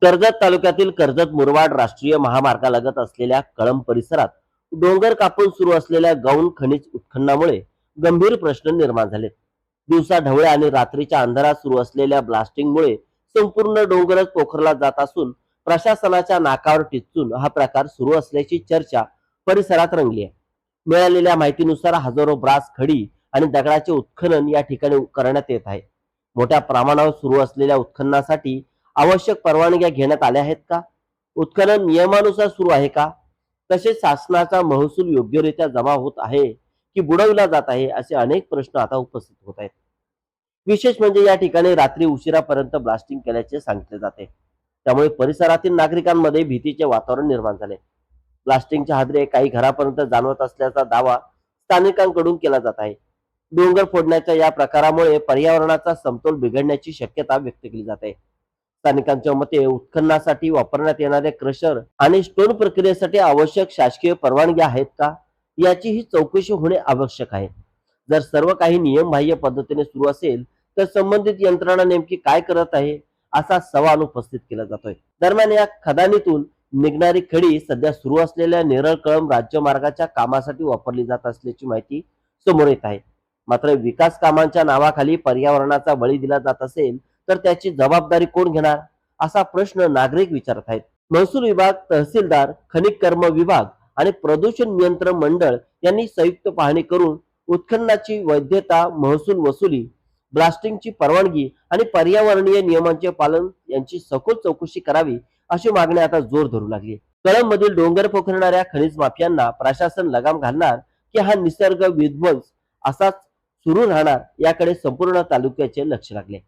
कर्जत तालुक्यातील कर्जत मुरबाड राष्ट्रीय महामार्गालगत असलेल्या कळंब परिसरात डोंगर कापून सुरू असलेल्या गौण खनिज उत्खननामुळे गंभीर प्रश्न निर्माण झालेत. दिवसा ढवळे आणि रात्रीच्या अंधारात सुरू असलेल्या ब्लास्टिंगमुळे संपूर्ण डोंगरच पोखरला जात असून प्रशासनाच्या नाकावर टिच्चून हा प्रकार सुरू असल्याची चर्चा परिसरात रंगली आहे. मिळालेल्या माहितीनुसार हजारो ब्रास खडी आणि दगडाचे उत्खनन या ठिकाणी करण्यात येत आहे. मोठ्या प्रमाणावर सुरू असलेल्या उत्खननासाठी आवश्यक परवानग्या घेण्यात आल्या आहेत का? उत्खनन नियमानुसार सुरू आहे का? तसेच शासनाचा महसूल योग्यरित्या जमा होत आहे की बुडवला जात आहे, असे अनेक प्रश्न आता उपस्थित होत आहेत. विशेष म्हणजे या ठिकाणी रात्री उशिरापर्यंत ब्लास्टिंग केल्याचे सांगितले जाते. त्यामुळे परिसरातील नागरिकांमध्ये भीतीचे वातावरण निर्माण झाले. ब्लास्टिंगचे हादरे काही घरापर्यंत जाणवत असल्याचा दावा स्थानिकांकडून केला जात आहे. डोंगर फोडण्याच्या या प्रकारामुळे पर्यावरणाचा समतोल बिघडण्याची शक्यता व्यक्त केली जाते. स्थानिकांच्या मते उत्खननासाठी वापरण्यात येणारे क्रशर आणि स्टोन प्रक्रियेसाठी आवश्यक शासकीय परवानगी आहेत का, याची ही चौकशी होणे आवश्यक आहे. जर सर्व काही नियमबाह्य पद्धतीने सुरू असेल तर संबंधित यंत्रणा नेमकी काय करत आहे, असा सवाल उपस्थित केला जातोय. दरम्यान या खदानीतून निघणारी खडी सध्या सुरू असलेल्या नेरळ कळंब राज्यमार्गाच्या कामासाठी वापरली जात असल्याची माहिती समोर येत आहे. मात्र विकास कामांच्या नावाखाली पर्यावरणाचा बळी दिला जात असेल तर त्याची जबाबदारी कोण घेणार, असा प्रश्न नागरिक विचारत आहेत. महसूल विभाग, तहसीलदार, खनिज कर्म विभाग आणि प्रदूषण नियंत्रण मंडळ यांनी संयुक्त पाहणी करून उत्खननाची वैधता, महसूल वसुली, ब्लास्टिंगची परवानगी आणि पर्यावरणीय नियमांचे पालन यांची सखोल चौकशी करावी, अशी मागणी आता जोर धरू लागली. कळंब मधील डोंगर पोखरणाऱ्या खनिज माफियांना प्रशासन लगाम घालणार की हा निसर्ग विध्वंस असाच सुरू राहणार, याकडे संपूर्ण तालुक्याचे लक्ष लागले.